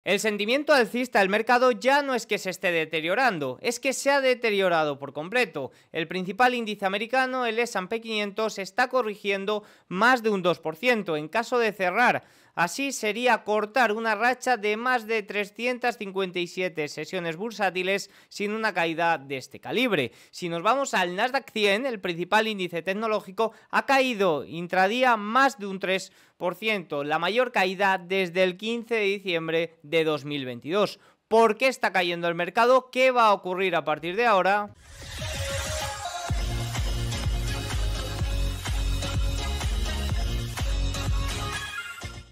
El sentimiento alcista del mercado ya no es que se esté deteriorando, es que se ha deteriorado por completo. El principal índice americano, el S&P 500, está corrigiendo más de un 2% en caso de cerrar. Así sería cortar una racha de más de 357 sesiones bursátiles sin una caída de este calibre. Si nos vamos al Nasdaq 100, el principal índice tecnológico, ha caído intradía más de un 3%, la mayor caída desde el 15 de diciembre de 2022. ¿Por qué está cayendo el mercado? ¿Qué va a ocurrir a partir de ahora?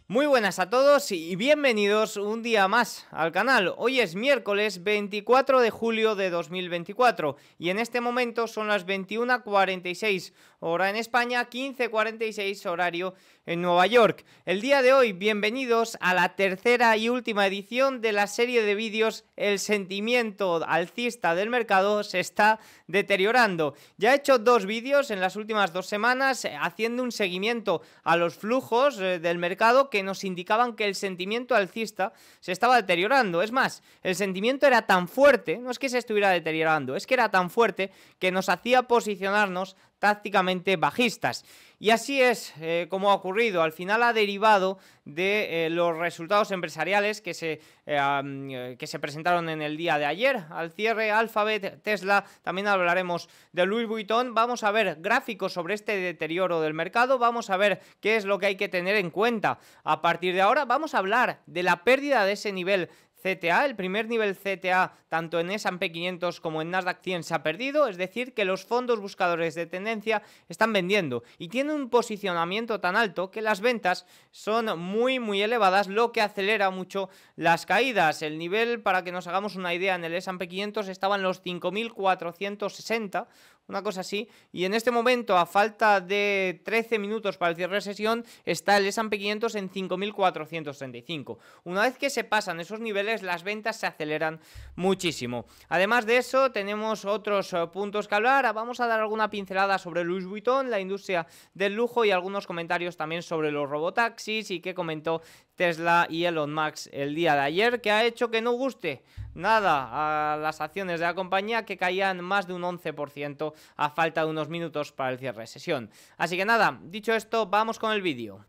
Muy buenas a todos y bienvenidos un día más al canal. Hoy es miércoles 24 de julio de 2024 y en este momento son las 21:46 hora en España, 15:46 horario en Nueva York. El día de hoy, bienvenidos a la tercera y última edición de la serie de vídeos El sentimiento alcista del mercado se está deteriorando. Ya he hecho dos vídeos en las últimas 2 semanas haciendo un seguimiento a los flujos del mercado que nos indicaban que el sentimiento alcista se estaba deteriorando. Es más, el sentimiento era tan fuerte, no es que se estuviera deteriorando, es que era tan fuerte que nos hacía posicionarnos tácticamente bajistas. Y así es como ha ocurrido. Al final ha derivado de los resultados empresariales que se presentaron en el día de ayer. Al cierre, Alphabet, Tesla, también hablaremos de Louis Vuitton. Vamos a ver gráficos sobre este deterioro del mercado, vamos a ver qué es lo que hay que tener en cuenta. A partir de ahora vamos a hablar de la pérdida de ese nivel CTA, el primer nivel CTA tanto en S&P 500 como en Nasdaq 100 se ha perdido, es decir que los fondos buscadores de tendencia están vendiendo y tienen un posicionamiento tan alto que las ventas son muy elevadas, lo que acelera mucho las caídas. El nivel, para que nos hagamos una idea, en el S&P 500 estaba en los 5.460, una cosa así, y en este momento, a falta de 13 minutos para el cierre de sesión, está el S&P 500 en 5.435. Una vez que se pasan esos niveles, las ventas se aceleran muchísimo. Además de eso, tenemos otros puntos que hablar. Vamos a dar alguna pincelada sobre Louis Vuitton, la industria del lujo, y algunos comentarios también sobre los robotaxis y qué comentó Tesla y Elon Musk el día de ayer, que ha hecho que no guste nada a las acciones de la compañía, que caían más de un 11% a falta de unos minutos para el cierre de sesión. Así que nada, dicho esto, vamos con el vídeo.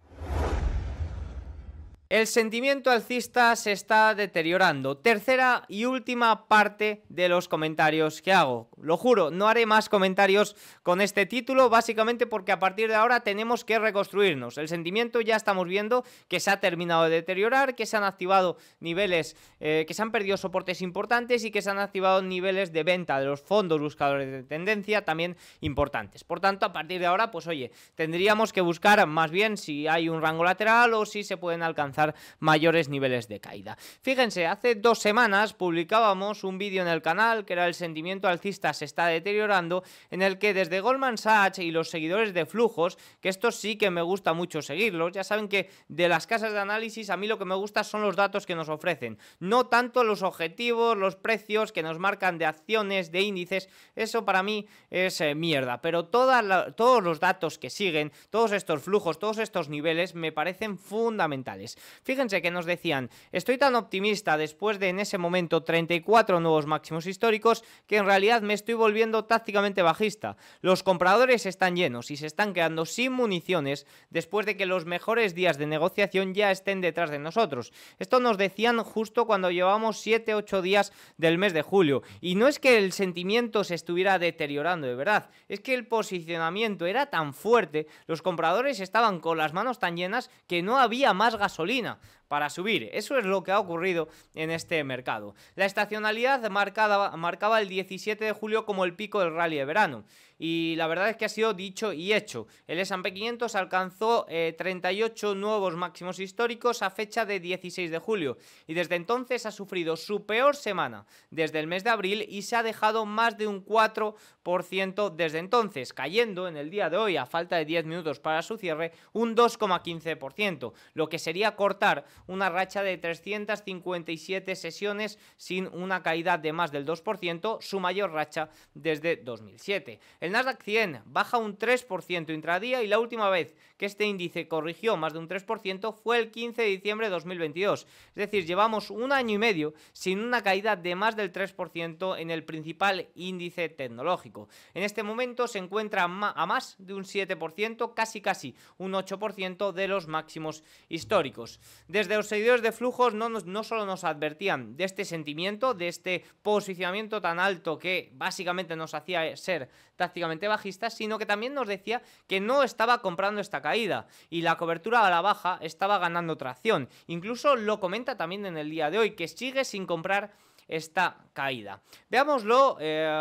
El sentimiento alcista se está deteriorando. Tercera y última parte de los comentarios que hago. Lo juro, no haré más comentarios con este título, básicamente porque a partir de ahora tenemos que reconstruirnos. El sentimiento ya estamos viendo que se ha terminado de deteriorar, que se han activado niveles, que se han perdido soportes importantes y que se han activado niveles de venta de los fondos buscadores de tendencia también importantes. Por tanto, a partir de ahora, pues oye, tendríamos que buscar más bien si hay un rango lateral o si se pueden alcanzar mayores niveles de caída. Fíjense, hace 2 semanas publicábamos un vídeo en el canal que era el sentimiento alcista se está deteriorando, en el que desde Goldman Sachs y los seguidores de flujos, que estos sí que me gusta mucho seguirlos, ya saben que de las casas de análisis a mí lo que me gusta son los datos que nos ofrecen, no tanto los objetivos, los precios que nos marcan de acciones, de índices, eso para mí es mierda, pero todos los datos que siguen, todos estos flujos, todos estos niveles me parecen fundamentales. Fíjense que nos decían, estoy tan optimista después de en ese momento 34 nuevos máximos históricos que en realidad me estoy volviendo tácticamente bajista. Los compradores están llenos y se están quedando sin municiones después de que los mejores días de negociación ya estén detrás de nosotros. Esto nos decían justo cuando llevamos 7-8 días del mes de julio. Y no es que el sentimiento se estuviera deteriorando de verdad, es que el posicionamiento era tan fuerte, los compradores estaban con las manos tan llenas que no había más gasolina para subir. Eso es lo que ha ocurrido en este mercado. La estacionalidad marcaba el 17 de julio como el pico del rally de verano. Y la verdad es que ha sido dicho y hecho. El S&P 500 alcanzó 38 nuevos máximos históricos a fecha de 16 de julio. Y desde entonces ha sufrido su peor semana desde el mes de abril y se ha dejado más de un 4% desde entonces, cayendo en el día de hoy, a falta de 10 minutos para su cierre, un 2,15%, lo que sería cortar una racha de 357 sesiones sin una caída de más del 2%, su mayor racha desde 2007. El Nasdaq 100 baja un 3% intradía y la última vez que este índice corrigió más de un 3% fue el 15 de diciembre de 2022. Es decir, llevamos un año y medio sin una caída de más del 3% en el principal índice tecnológico. En este momento se encuentra a más de un 7%, casi un 8% de los máximos históricos. Desde los seguidores de flujos no solo nos advertían de este sentimiento, de este posicionamiento tan alto que básicamente nos hacía ser tácticamente bajistas, sino que también nos decía que no estaba comprando esta caída y la cobertura a la baja estaba ganando tracción. Incluso lo comenta también en el día de hoy, que sigue sin comprar esta caída. Veámoslo,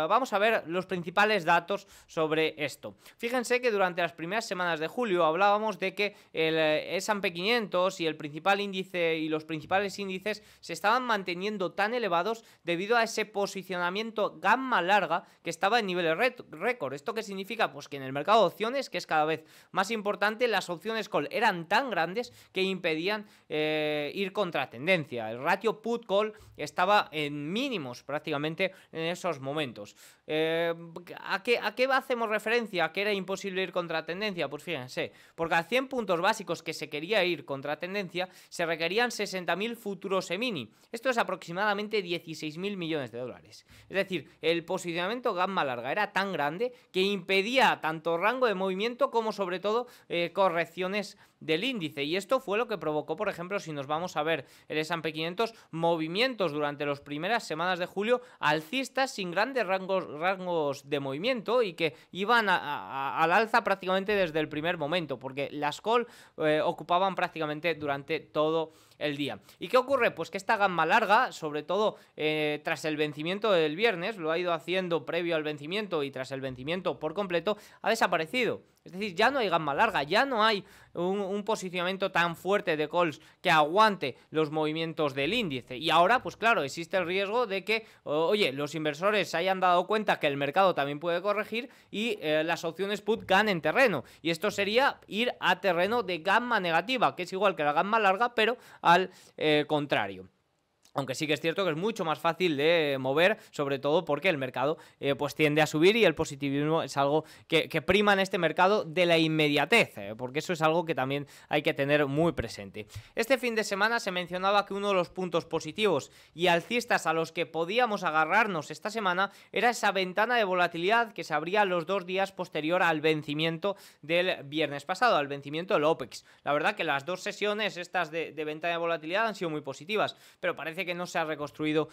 vamos a ver los principales datos sobre esto. Fíjense que durante las primeras semanas de julio hablábamos de que el S&P 500 y el principal índice y los principales índices se estaban manteniendo tan elevados debido a ese posicionamiento gamma larga que estaba en niveles récord. ¿Esto qué significa? Pues que en el mercado de opciones, que es cada vez más importante, las opciones call eran tan grandes que impedían ir contra tendencia. El ratio put-call estaba en mínimos prácticamente en esos momentos. ¿A qué hacemos referencia? ¿A que era imposible ir contra tendencia? Pues fíjense, por cada 100 puntos básicos que se quería ir contra tendencia se requerían 60.000 futuros E-mini. Esto es aproximadamente 16.000 millones de dólares. Es decir, el posicionamiento gamma larga era tan grande que impedía tanto rango de movimiento como sobre todo correcciones del índice, y esto fue lo que provocó, por ejemplo, si nos vamos a ver el S&P 500, movimientos durante las primeras semanas de julio alcistas sin grandes rangos de movimiento y que iban al alza prácticamente desde el primer momento, porque las call ocupaban prácticamente durante todo el día. ¿Y qué ocurre? Pues que esta gamma larga, sobre todo tras el vencimiento del viernes, lo ha ido haciendo previo al vencimiento y tras el vencimiento por completo, ha desaparecido. Es decir, ya no hay gamma larga, ya no hay un posicionamiento tan fuerte de calls que aguante los movimientos del índice. Y ahora, pues claro, existe el riesgo de que, oye, los inversores se hayan dado cuenta que el mercado también puede corregir y las opciones put ganen terreno. Y esto sería ir a terreno de gamma negativa, que es igual que la gamma larga, pero al contrario. Aunque sí que es cierto que es mucho más fácil de mover, sobre todo porque el mercado pues tiende a subir y el positivismo es algo que prima en este mercado de la inmediatez, porque eso es algo que también hay que tener muy presente. Este fin de semana se mencionaba que uno de los puntos positivos y alcistas a los que podíamos agarrarnos esta semana era esa ventana de volatilidad que se abría los 2 días posterior al vencimiento del viernes pasado, al vencimiento del OPEX. La verdad que las 2 sesiones estas de ventana de volatilidad han sido muy positivas, pero parece que no se ha reconstruido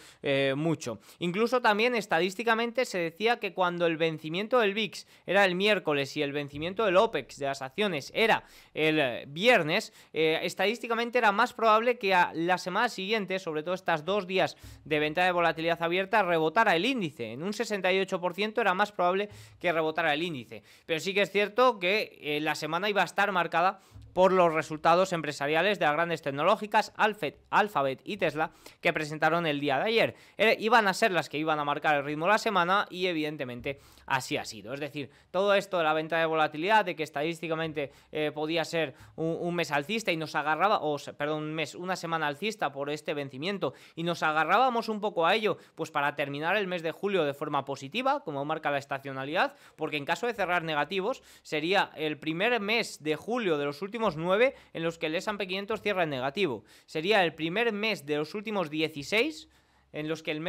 mucho. Incluso también estadísticamente se decía que cuando el vencimiento del VIX era el miércoles y el vencimiento del OPEX de las acciones era el viernes, estadísticamente era más probable que a la semana siguiente, sobre todo estas 2 días de ventana de volatilidad abierta, rebotara el índice. En un 68% era más probable que rebotara el índice. Pero sí que es cierto que la semana iba a estar marcada por los resultados empresariales de las grandes tecnológicas Alphabet y Tesla que presentaron el día de ayer. Iban a ser las que iban a marcar el ritmo de la semana y evidentemente así ha sido. Es decir, todo esto de la venta de volatilidad, de que estadísticamente podía ser un mes alcista y nos agarraba, una semana alcista por este vencimiento y nos agarrábamos un poco a ello, pues para terminar el mes de julio de forma positiva, como marca la estacionalidad, porque en caso de cerrar negativos sería el primer mes de julio de los últimos 9 en los que el S&P 500 cierra en negativo. Sería el primer mes de los últimos 16 en los que el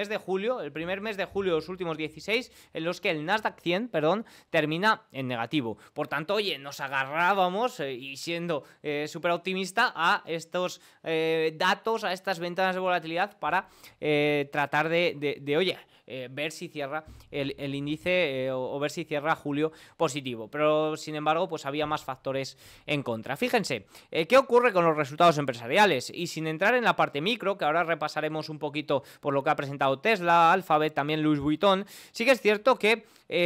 primer mes de julio de los últimos 16, en los que el Nasdaq 100, termina en negativo. Por tanto, oye, nos agarrábamos, y siendo súper optimista, a estos datos, a estas ventanas de volatilidad para tratar de ver si cierra el índice o ver si cierra julio positivo. Pero, sin embargo, pues había más factores en contra. Fíjense, ¿qué ocurre con los resultados empresariales? Y sin entrar en la parte micro, que ahora repasaremos un poquito por lo que ha presentado Tesla, Alphabet, también Louis Vuitton, sí que es cierto que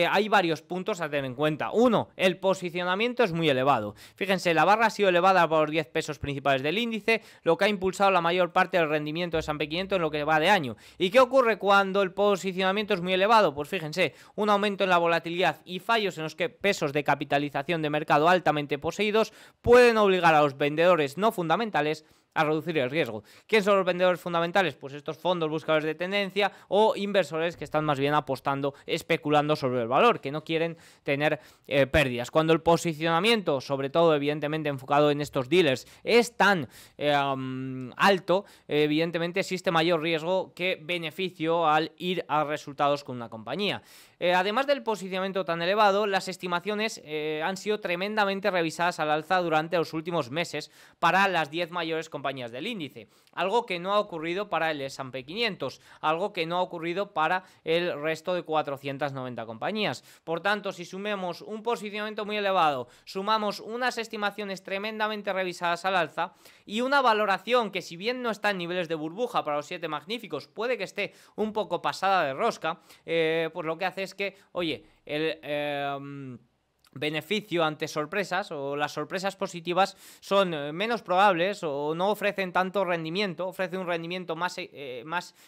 hay varios puntos a tener en cuenta. Uno, el posicionamiento es muy elevado. Fíjense, la barra ha sido elevada por los 10 pesos principales del índice, lo que ha impulsado la mayor parte del rendimiento de S&P 500 en lo que va de año. ¿Y qué ocurre cuando el posicionamiento es muy elevado? Pues fíjense, un aumento en la volatilidad y fallos en los que pesos de capitalización de mercado altamente poseídos pueden obligar a los vendedores no fundamentales a reducir el riesgo. ¿Quién son los vendedores fundamentales? Pues estos fondos buscadores de tendencia o inversores que están más bien apostando, especulando sobre el valor, que no quieren tener pérdidas. Cuando el posicionamiento, sobre todo evidentemente enfocado en estos dealers, es tan alto, evidentemente existe mayor riesgo que beneficio al ir a resultados con una compañía. Además del posicionamiento tan elevado, las estimaciones han sido tremendamente revisadas al alza durante los últimos meses para las 10 mayores compañías del índice, algo que no ha ocurrido para el S&P 500, algo que no ha ocurrido para el resto de 490 compañías. Por tanto, si sumemos un posicionamiento muy elevado, sumamos unas estimaciones tremendamente revisadas al alza y una valoración que, si bien no está en niveles de burbuja para los 7 magníficos, puede que esté un poco pasada de rosca, pues lo que hace es que, oye, el beneficio ante sorpresas o las sorpresas positivas son menos probables o no ofrecen tanto rendimiento, ofrece un rendimiento más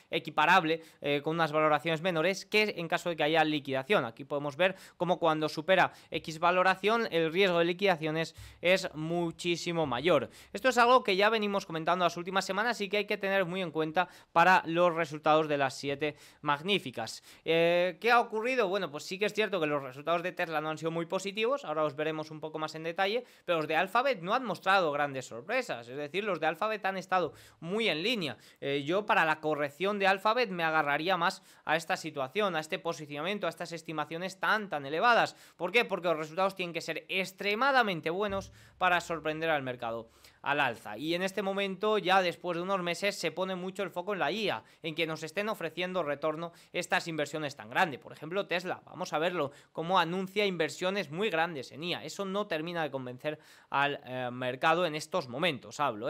equiparable con unas valoraciones menores que en caso de que haya liquidación. Aquí podemos ver cómo cuando supera X valoración el riesgo de liquidaciones es muchísimo mayor. Esto es algo que ya venimos comentando las últimas semanas y que hay que tener muy en cuenta para los resultados de las 7 magníficas. ¿Qué ha ocurrido? Bueno, pues sí que es cierto que los resultados de Tesla no han sido muy positivos, ahora os veremos un poco más en detalle, pero los de Alphabet no han mostrado grandes sorpresas, es decir, los de Alphabet han estado muy en línea. Yo para la corrección de Alphabet me agarraría más a esta situación, a este posicionamiento, a estas estimaciones tan elevadas. ¿Por qué? Porque los resultados tienen que ser extremadamente buenos para sorprender al mercado al alza, y en este momento, ya después de unos meses, se pone mucho el foco en la IA, en que nos estén ofreciendo retorno estas inversiones tan grandes. Por ejemplo, Tesla, vamos a verlo, cómo anuncia inversiones muy grandes en IA. Eso no termina de convencer al mercado en estos momentos, hablo,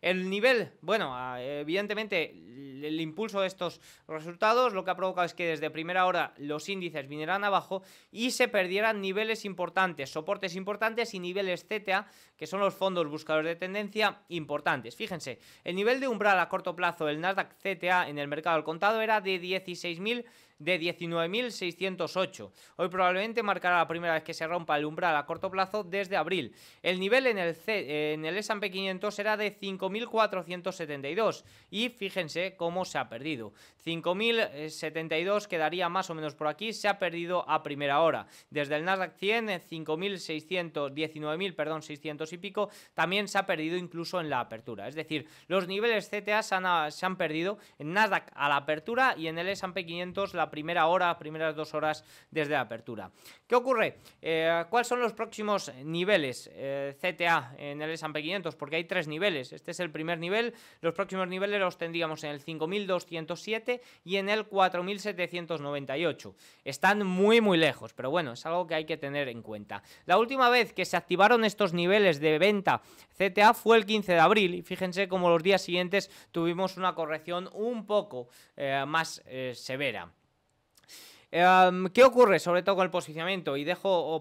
El nivel, bueno, evidentemente el impulso de estos resultados lo que ha provocado es que desde primera hora los índices vinieran abajo y se perdieran niveles importantes, soportes importantes y niveles CTA, que son los fondos buscadores de tendencia importantes. Fíjense, el nivel de umbral a corto plazo del Nasdaq CTA en el mercado al contado era de 19.608. Hoy probablemente marcará la primera vez que se rompa el umbral a corto plazo desde abril. El nivel en el S&P 500 era de 5.472 y fíjense cómo se ha perdido. 5.072 quedaría más o menos por aquí, se ha perdido a primera hora. Desde el Nasdaq 100, 19.600 y pico, también se ha perdido incluso en la apertura. Es decir, los niveles CTA se han perdido en Nasdaq a la apertura y en el S&P 500 la primera hora, primeras 2 horas desde la apertura. ¿Qué ocurre? ¿Cuáles son los próximos niveles CTA en el S&P 500? Porque hay 3 niveles. Este es el primer nivel. Los próximos niveles los tendríamos en el 5.207 y en el 4.798. Están muy lejos, pero bueno, es algo que hay que tener en cuenta. La última vez que se activaron estos niveles de venta CTA fue el 15 de abril y fíjense cómo los días siguientes tuvimos una corrección un poco más severa. ¿Qué ocurre sobre todo con el posicionamiento? Y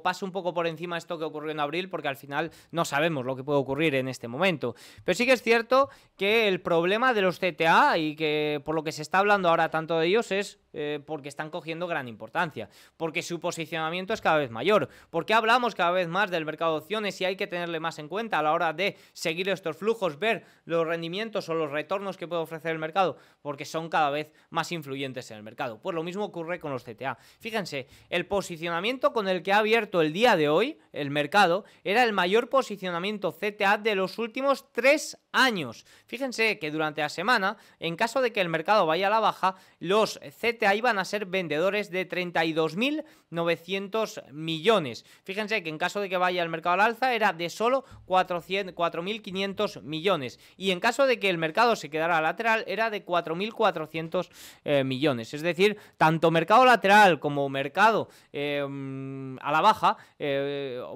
paso un poco por encima esto que ocurrió en abril, porque al final no sabemos lo que puede ocurrir en este momento. Pero sí que es cierto que el problema de los CTA, y que por lo que se está hablando ahora tanto de ellos, es porque están cogiendo gran importancia, porque su posicionamiento es cada vez mayor, porque hablamos cada vez más del mercado de opciones y hay que tenerle más en cuenta a la hora de seguir estos flujos, ver los rendimientos o los retornos que puede ofrecer el mercado, porque son cada vez más influyentes en el mercado. Pues lo mismo ocurre con los CTA. Fíjense, el posicionamiento con el que ha abierto el día de hoy el mercado era el mayor posicionamiento CTA de los últimos 3 años. Fíjense que durante la semana, en caso de que el mercado vaya a la baja, los CTA iban a ser vendedores de 32.900 millones. Fíjense que en caso de que vaya el mercado al alza era de solo 4.500 millones. Y en caso de que el mercado se quedara lateral era de 4.400 millones. Es decir, tanto mercado lateral como mercado a la baja,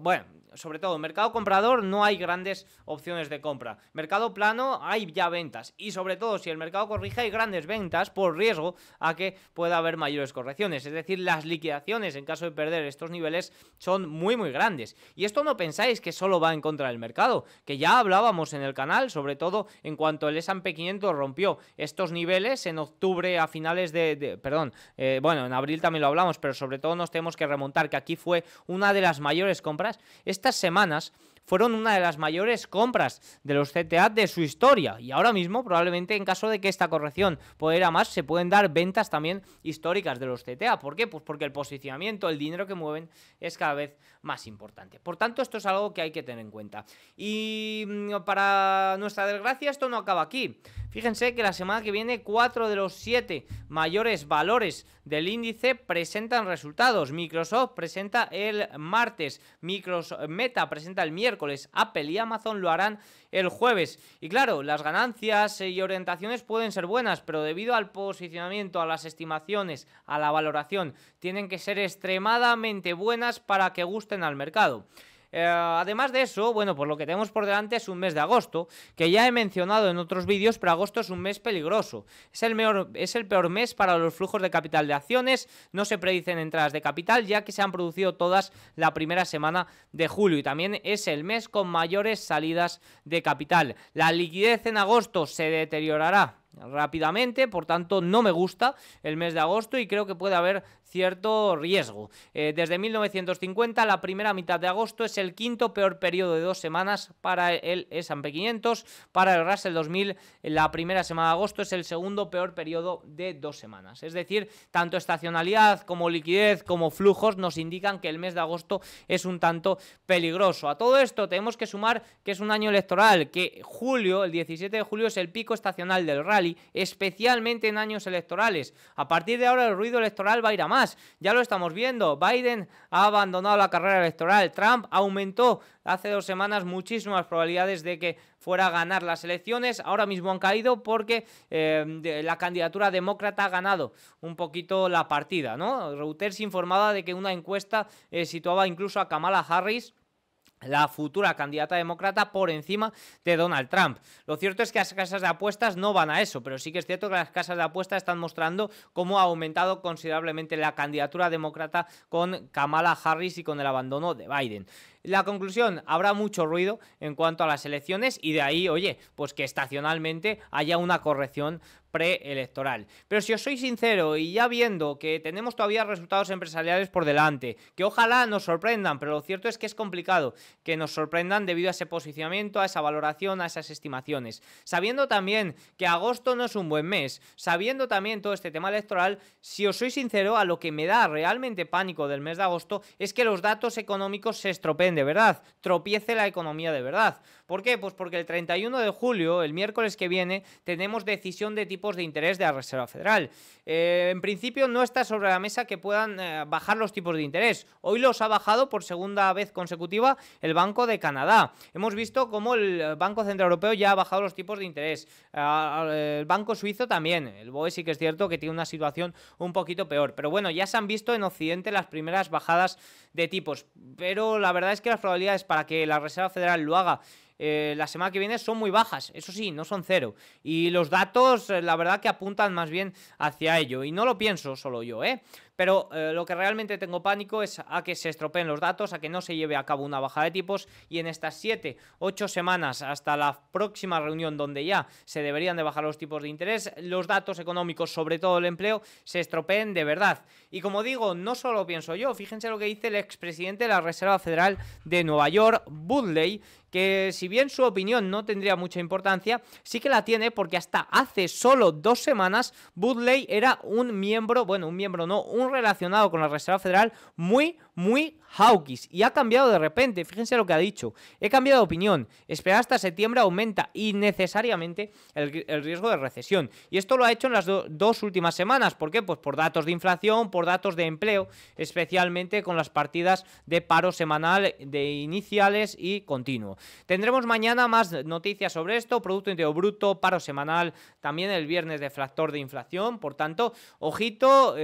bueno, sobre todo en mercado comprador no hay grandes opciones de compra. Mercado plano hay ya ventas y sobre todo si el mercado corrige hay grandes ventas por riesgo a que pueda haber mayores correcciones. Es decir, las liquidaciones en caso de perder estos niveles son muy grandes. Y esto no pensáis que solo va en contra del mercado, que ya hablábamos en el canal, sobre todo en cuanto el S&P 500 rompió estos niveles en octubre a finales bueno, en abril también lo hablamos, pero sobre todo nos tenemos que remontar que aquí fue una de las mayores compras. Estas semanas fueron una de las mayores compras de los CTA de su historia, y ahora mismo probablemente en caso de que esta corrección pueda ir a más, se pueden dar ventas también históricas de los CTA. ¿Por qué? Pues porque el posicionamiento, el dinero que mueven es cada vez más importante. Por tanto, esto es algo que hay que tener en cuenta. Y para nuestra desgracia, esto no acaba aquí. Fíjense que la semana que viene 4 de los 7 mayores valores del índice presentan resultados. Microsoft presenta el martes, Meta presenta el miércoles, Apple y Amazon lo harán el jueves. Y claro, las ganancias y orientaciones pueden ser buenas, pero debido al posicionamiento, a las estimaciones, a la valoración, tienen que ser extremadamente buenas para que gusten al mercado. Además de eso, bueno, pues lo que tenemos por delante es un mes de agosto, que ya he mencionado en otros vídeos, pero agosto es un mes peligroso. Es el peor mes para los flujos de capital de acciones, no se predicen entradas de capital, ya que se han producido todas la primera semana de julio, y también es el mes con mayores salidas de capital. La liquidez en agosto se deteriorará rápidamente, por tanto no me gusta el mes de agosto y creo que puede haber cierto riesgo. Desde 1950 la primera mitad de agosto es el quinto peor periodo de 2 semanas para el S&P 500, para el Russell 2000 la primera semana de agosto es el segundo peor periodo de 2 semanas, es decir, tanto estacionalidad como liquidez como flujos nos indican que el mes de agosto es un tanto peligroso. A todo esto tenemos que sumar que es un año electoral, que julio, el 17 de julio es el pico estacional del rally, especialmente en años electorales. A partir de ahora el ruido electoral va a ir a más, ya lo estamos viendo. Biden ha abandonado la carrera electoral, Trump aumentó hace 2 semanas muchísimas probabilidades de que fuera a ganar las elecciones, ahora mismo han caído porque la candidatura demócrata ha ganado un poquito la partida, ¿no? Reuters informaba de que una encuesta situaba incluso a Kamala Harris, la futura candidata demócrata, por encima de Donald Trump. Lo cierto es que las casas de apuestas no van a eso, pero sí que es cierto que las casas de apuestas están mostrando cómo ha aumentado considerablemente la candidatura demócrata con Kamala Harris y con el abandono de Biden. La conclusión, habrá mucho ruido en cuanto a las elecciones y de ahí, oye, pues que estacionalmente haya una corrección preelectoral. Pero si os soy sincero y ya viendo que tenemos todavía resultados empresariales por delante, que ojalá nos sorprendan, pero lo cierto es que es complicado que nos sorprendan debido a ese posicionamiento, a esa valoración, a esas estimaciones. Sabiendo también que agosto no es un buen mes, sabiendo también todo este tema electoral, si os soy sincero, a lo que me da realmente pánico del mes de agosto es que los datos económicos se estropeen de verdad, tropiece la economía de verdad. ¿Por qué? Pues porque el 31 de julio, el miércoles que viene, tenemos decisión de tipos de interés de la Reserva Federal. En principio no está sobre la mesa que puedan bajar los tipos de interés. Hoy los ha bajado por segunda vez consecutiva el Banco de Canadá. Hemos visto cómo el Banco Central Europeo ya ha bajado los tipos de interés. El Banco Suizo también. El BOE sí que es cierto que tiene una situación un poquito peor. Pero bueno, ya se han visto en Occidente las primeras bajadas de tipos. Pero la verdad es que las probabilidades para que la Reserva Federal lo haga la semana que viene son muy bajas, eso sí, no son cero. Y los datos, la verdad que apuntan más bien hacia ello. Y no lo pienso solo yo, pero lo que realmente tengo pánico es a que se estropeen los datos, a que no se lleve a cabo una bajada de tipos y en estas 7-8 semanas hasta la próxima reunión donde ya se deberían de bajar los tipos de interés, los datos económicos, sobre todo el empleo, se estropeen de verdad. Y como digo, no solo pienso yo, fíjense lo que dice el expresidente de la Reserva Federal de Nueva York, Budley, que si bien su opinión no tendría mucha importancia, sí que la tiene porque hasta hace solo 2 semanas Budley era un miembro, bueno, un miembro no, un relacionado con la Reserva Federal muy hawkish y ha cambiado de repente. Fíjense lo que ha dicho: he cambiado de opinión, esperar hasta septiembre aumenta innecesariamente el riesgo de recesión, y esto lo ha hecho en las 2 últimas semanas. ¿Por qué? Pues por datos de inflación, por datos de empleo, especialmente con las partidas de paro semanal de iniciales y continuo. Tendremos mañana más noticias sobre esto: Producto Interior Bruto, paro semanal, también el viernes deflactor de inflación. Por tanto, ojito,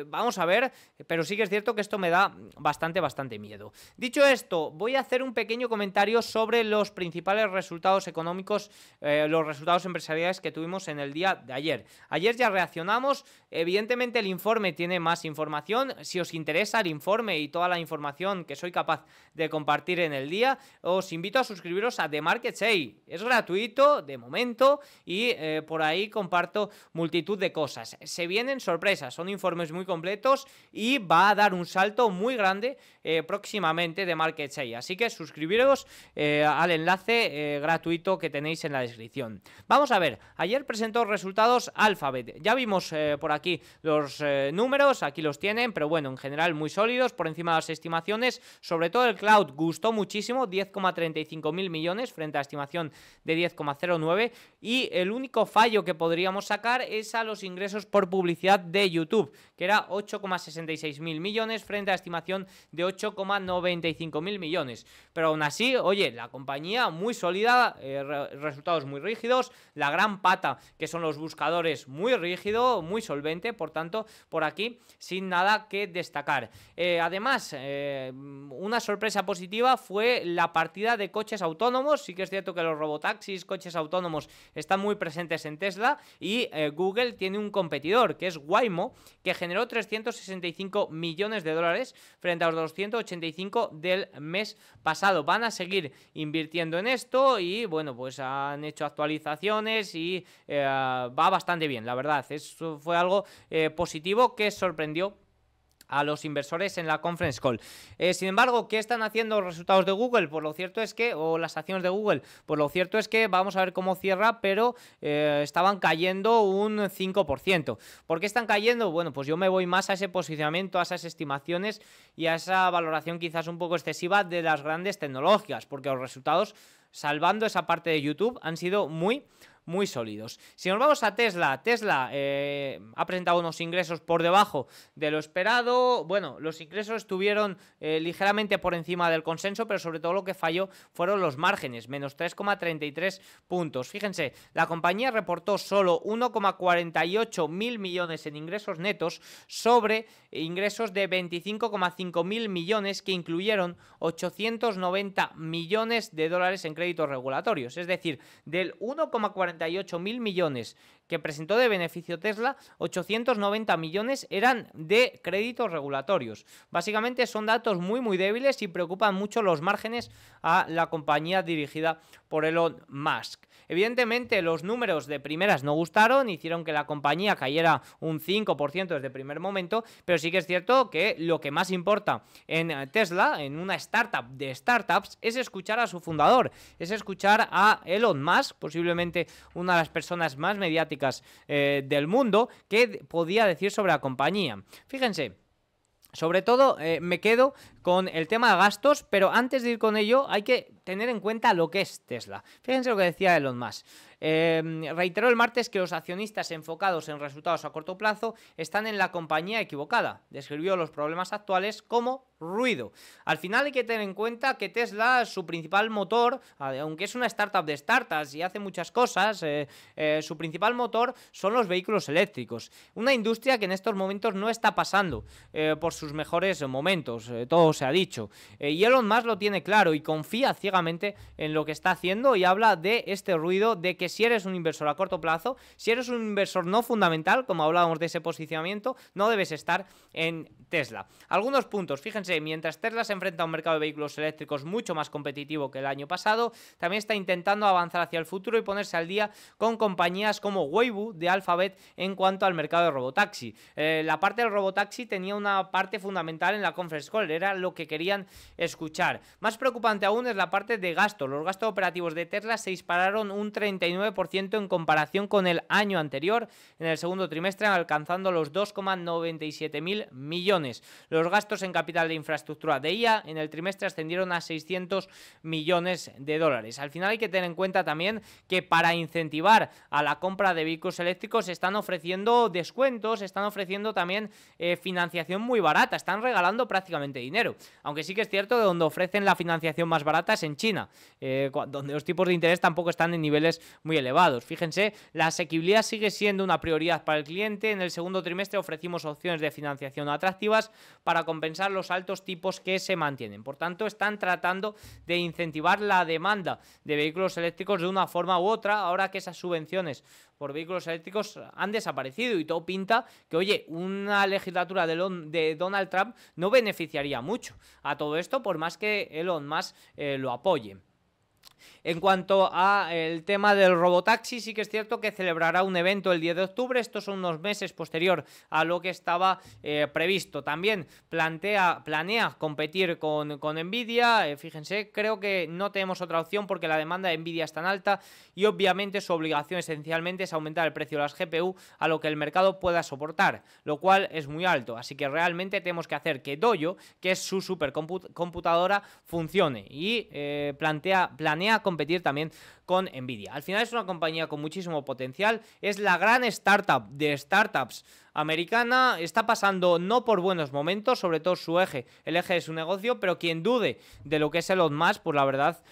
vamos a ver, pero sí que es cierto que esto me da bastante miedo. Dicho esto, voy a hacer un pequeño comentario sobre los principales resultados económicos, los resultados empresariales que tuvimos en el día de ayer. Ayer ya reaccionamos, evidentemente el informe tiene más información. Si os interesa el informe y toda la información que soy capaz de compartir en el día, os invito a suscribiros a The Market Say. Es gratuito de momento y por ahí comparto multitud de cosas. Se vienen sorpresas, son informes muy completos y va a dar un salto muy muy grande próximamente de Market Share. Así que suscribiros al enlace gratuito que tenéis en la descripción. Vamos a ver, ayer presentó resultados Alphabet. Ya vimos por aquí los números, aquí los tienen, pero bueno, en general muy sólidos, por encima de las estimaciones. Sobre todo el cloud gustó muchísimo, 10,35 mil millones frente a la estimación de 10,09, y el único fallo que podríamos sacar es a los ingresos por publicidad de YouTube, que era 8,66 mil millones frente a la estimación de 8,95 mil millones. Pero aún así, oye, la compañía muy sólida, resultados muy rígidos, la gran pata que son los buscadores muy rígido, muy solvente, por tanto, por aquí sin nada que destacar. Además, una sorpresa positiva fue la partida de coches autónomos. Sí que es cierto que los robotaxis, coches autónomos están muy presentes en Tesla, y Google tiene un competidor que es Waymo, que generó 365 millones de dólares frente a los 285 del mes pasado. Van a seguir invirtiendo en esto y bueno, pues han hecho actualizaciones y va bastante bien, la verdad. Eso fue algo positivo que sorprendió a los inversores en la conference call. Sin embargo, ¿qué están haciendo los resultados de Google? Pues lo cierto es que, o las acciones de Google, pues lo cierto es que vamos a ver cómo cierra, pero estaban cayendo un 5%. ¿Por qué están cayendo? Bueno, pues yo me voy más a ese posicionamiento, a esas estimaciones y a esa valoración quizás un poco excesiva de las grandes tecnológicas, porque los resultados, salvando esa parte de YouTube, han sido muy sólidos. Si nos vamos a Tesla, ha presentado unos ingresos por debajo de lo esperado. Bueno, los ingresos estuvieron ligeramente por encima del consenso, pero sobre todo lo que falló fueron los márgenes, menos 3,33 puntos. Fíjense, la compañía reportó solo 1,48 mil millones en ingresos netos sobre ingresos de 25,5 mil millones que incluyeron 890 millones de dólares en créditos regulatorios. Es decir, del 1,48 mil millones que presentó de beneficio Tesla, 890 millones eran de créditos regulatorios. Básicamente son datos muy débiles y preocupan mucho los márgenes a la compañía dirigida por Elon Musk. Evidentemente los números de primeras no gustaron, hicieron que la compañía cayera un 5% desde el primer momento, pero sí que es cierto que lo que más importa en Tesla, en una startup de startups, es escuchar a su fundador, es escuchar a Elon Musk, posiblemente una de las personas más mediáticas del mundo, que podía decir sobre la compañía. Fíjense, sobre todo me quedo con el tema de gastos, pero antes de ir con ello hay que tener en cuenta lo que es Tesla. Fíjense lo que decía Elon Musk. Reiteró el martes que los accionistas enfocados en resultados a corto plazo están en la compañía equivocada. Describió los problemas actuales como ruido. Al final hay que tener en cuenta que Tesla, su principal motor, aunque es una startup de startups y hace muchas cosas, su principal motor son los vehículos eléctricos. Una industria que en estos momentos no está pasando por sus mejores momentos, todo se ha dicho. Y Elon Musk lo tiene claro y confía ciegamente en lo que está haciendo, y habla de este ruido, de que si eres un inversor a corto plazo, si eres un inversor no fundamental, como hablábamos de ese posicionamiento, no debes estar en Tesla. Algunos puntos, fíjense, mientras Tesla se enfrenta a un mercado de vehículos eléctricos mucho más competitivo que el año pasado, también está intentando avanzar hacia el futuro y ponerse al día con compañías como Waymo de Alphabet en cuanto al mercado de robotaxi. La parte del robotaxi tenía una parte fundamental en la conference call, era lo que querían escuchar. Más preocupante aún es la parte de gastos. Los gastos operativos de Tesla se dispararon un 39% en comparación con el año anterior en el segundo trimestre, alcanzando los 2,97 mil millones. Los gastos en capital de infraestructura de IA en el trimestre ascendieron a 600 millones de dólares. Al final hay que tener en cuenta también que para incentivar a la compra de vehículos eléctricos se están ofreciendo descuentos, están ofreciendo también financiación muy barata, están regalando prácticamente dinero, aunque sí que es cierto que donde ofrecen la financiación más barata es en China, donde los tipos de interés tampoco están en niveles muy elevados. Fíjense, la asequibilidad sigue siendo una prioridad para el cliente. En el segundo trimestre ofrecimos opciones de financiación atractivas para compensar los altos tipos que se mantienen. Por tanto, están tratando de incentivar la demanda de vehículos eléctricos de una forma u otra, ahora que esas subvenciones por vehículos eléctricos han desaparecido y todo pinta que, oye, una legislatura de Donald Trump no beneficiaría mucho a todo esto, por más que Elon Musk lo apoye. En cuanto a el tema del robotaxi, sí que es cierto que celebrará un evento el 10 de octubre, estos son unos meses posterior a lo que estaba previsto. También planea competir con Nvidia, fíjense, creo que no tenemos otra opción porque la demanda de Nvidia es tan alta y obviamente su obligación esencialmente es aumentar el precio de las GPU a lo que el mercado pueda soportar, lo cual es muy alto, así que realmente tenemos que hacer que Dojo, que es su supercomputadora, funcione y planea competir también con Nvidia. Al final es una compañía con muchísimo potencial, es la gran startup de startups americana, está pasando no por buenos momentos, sobre todo el eje de su negocio, pero quien dude de lo que es Elon Musk, pues la verdad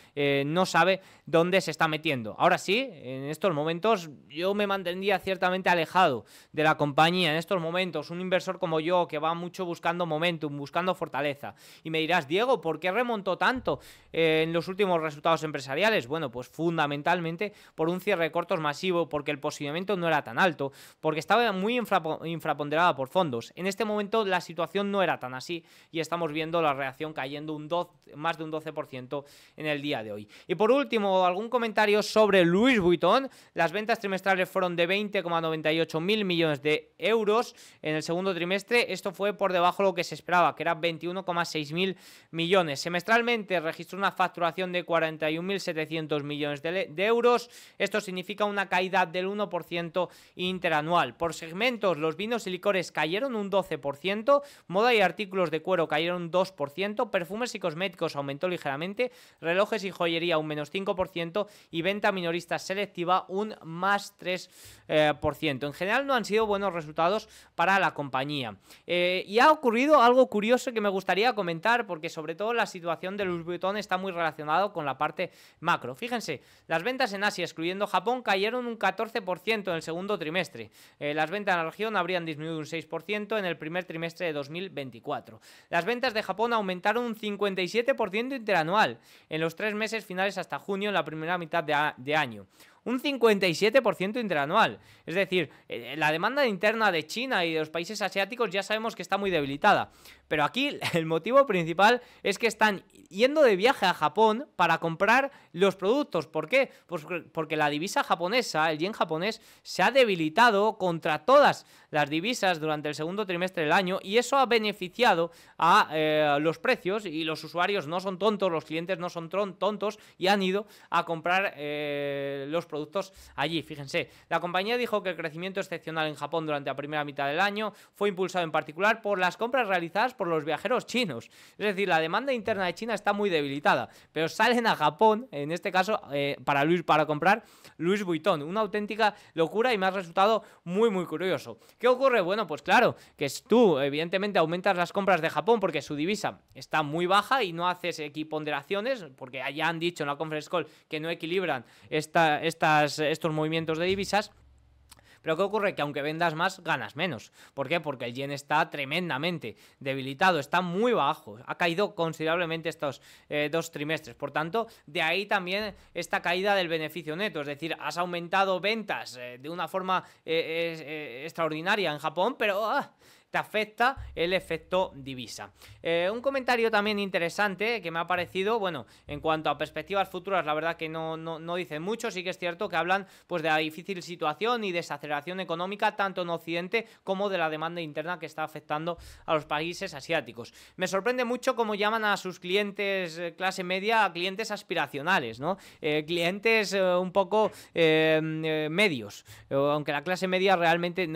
no sabe dónde se está metiendo. Ahora sí, en estos momentos yo me mantendría ciertamente alejado de la compañía. En estos momentos, un inversor como yo, que va mucho buscando momentum, buscando fortaleza, y me dirás, Diego, ¿por qué remontó tanto en los últimos resultados empresariales? Bueno, pues fundamentalmente por un cierre de cortos masivo, porque el posicionamiento no era tan alto, porque estaba muy infraponderada por fondos. En este momento la situación no era tan así y estamos viendo la reacción cayendo más de un 12% en el día de hoy. Y por último, algún comentario sobre Louis Vuitton. Las ventas trimestrales fueron de 20,98 mil millones de euros en el segundo trimestre. Esto fue por debajo de lo que se esperaba, que era 21,6 mil millones. Semestralmente registró una facturación de 41.700 millones de euros. Esto significa una caída del 1% interanual. Por segmentos, los vinos y licores cayeron un 12%, moda y artículos de cuero cayeron un 2%, perfumes y cosméticos aumentó ligeramente, relojes y joyería un menos 5% y venta minorista selectiva un más 3%. En general no han sido buenos resultados para la compañía. Y ha ocurrido algo curioso que me gustaría comentar, porque sobre todo la situación de Louis Vuitton está muy relacionado con la parte macro. Fíjense, las ventas en Asia, excluyendo Japón, cayeron un 14% en el segundo trimestre. Las ventas en la región habrían disminuido un 6% en el primer trimestre de 2024. Las ventas de Japón aumentaron un 57% interanual en los 3 meses finales hasta junio, en la primera mitad de año. Un 57% interanual. Es decir, la demanda interna de China y de los países asiáticos ya sabemos que está muy debilitada. Pero aquí el motivo principal es que están yendo de viaje a Japón para comprar los productos. ¿Por qué? Pues porque la divisa japonesa, el yen japonés, se ha debilitado contra todas las divisas durante el segundo trimestre del año y eso ha beneficiado a los precios, y los usuarios no son tontos, los clientes no son tontos y han ido a comprar los productos allí. Fíjense, la compañía dijo que el crecimiento excepcional en Japón durante la primera mitad del año fue impulsado en particular por las compras realizadas por los viajeros chinos. Es decir, la demanda interna de China está muy debilitada, pero salen a Japón, en este caso, para comprar Louis Vuitton. Una auténtica locura y me ha resultado muy curioso. ¿Qué ocurre? Bueno, pues claro, que tú evidentemente aumentas las compras de Japón porque su divisa está muy baja y no haces equiponderaciones, porque ya han dicho en la conference call que no equilibran estos movimientos de divisas. Pero ¿qué ocurre? Que aunque vendas más, ganas menos. ¿Por qué? Porque el yen está tremendamente debilitado, está muy bajo, ha caído considerablemente estos 2 trimestres. Por tanto, de ahí también esta caída del beneficio neto, es decir, has aumentado ventas de una forma extraordinaria en Japón, pero te afecta el efecto divisa. Un comentario también interesante que me ha parecido, bueno, en cuanto a perspectivas futuras, la verdad que no dicen mucho. Sí que es cierto que hablan pues de la difícil situación y desaceleración económica tanto en Occidente como de la demanda interna que está afectando a los países asiáticos. Me sorprende mucho cómo llaman a sus clientes clase media clientes aspiracionales, ¿no? Clientes un poco medios, aunque la clase media realmente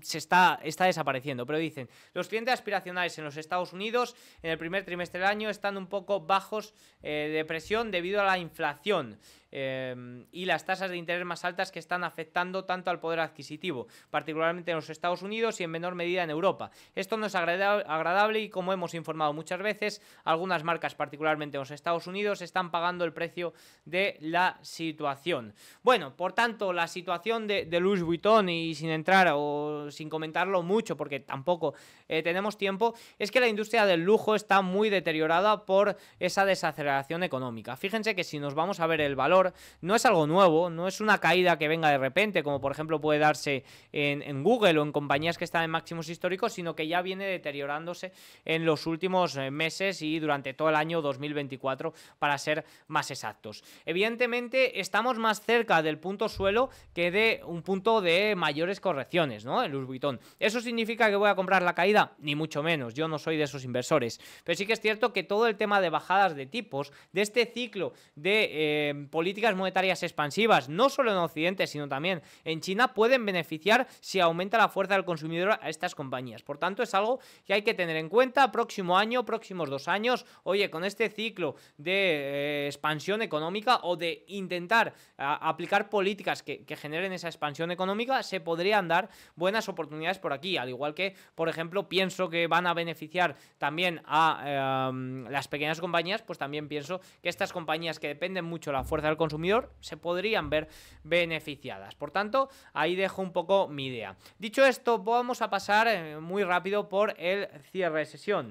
está desapareciendo, pero dicen, los clientes aspiracionales en los Estados Unidos en el primer trimestre del año están un poco bajos de presión debido a la inflación y las tasas de interés más altas que están afectando tanto al poder adquisitivo, particularmente en los Estados Unidos y en menor medida en Europa. Esto no es agradable y, como hemos informado muchas veces, algunas marcas, particularmente en los Estados Unidos, están pagando el precio de la situación. Bueno, por tanto, la situación de Louis Vuitton, y sin entrar o sin comentarlo mucho porque tampoco tenemos tiempo, es que la industria del lujo está muy deteriorada por esa desaceleración económica. Fíjense que si nos vamos a ver el valor consumidor no es algo nuevo, no es una caída que venga de repente, como por ejemplo puede darse en Google o en compañías que están en máximos históricos, sino que ya viene deteriorándose en los últimos meses y durante todo el año 2024, para ser más exactos. Evidentemente estamos más cerca del punto suelo que de un punto de mayores correcciones, ¿no? En Louis Vuitton. ¿Eso significa que voy a comprar la caída? Ni mucho menos, yo no soy de esos inversores, pero sí que es cierto que todo el tema de bajadas de tipos, de este ciclo de políticas monetarias expansivas, no solo en Occidente, sino también en China, pueden beneficiar si aumenta la fuerza del consumidor a estas compañías. Por tanto, es algo que hay que tener en cuenta próximo año, próximos 2 años. Oye, con este ciclo de expansión económica o de intentar aplicar políticas que generen esa expansión económica, se podrían dar buenas oportunidades por aquí, al igual que, por ejemplo, pienso que van a beneficiar también a las pequeñas compañías, pues también pienso que estas compañías que dependen mucho de la fuerza del consumidor se podrían ver beneficiadas. Por tanto, ahí dejo un poco mi idea. Dicho esto, vamos a pasar muy rápido por el cierre de sesión.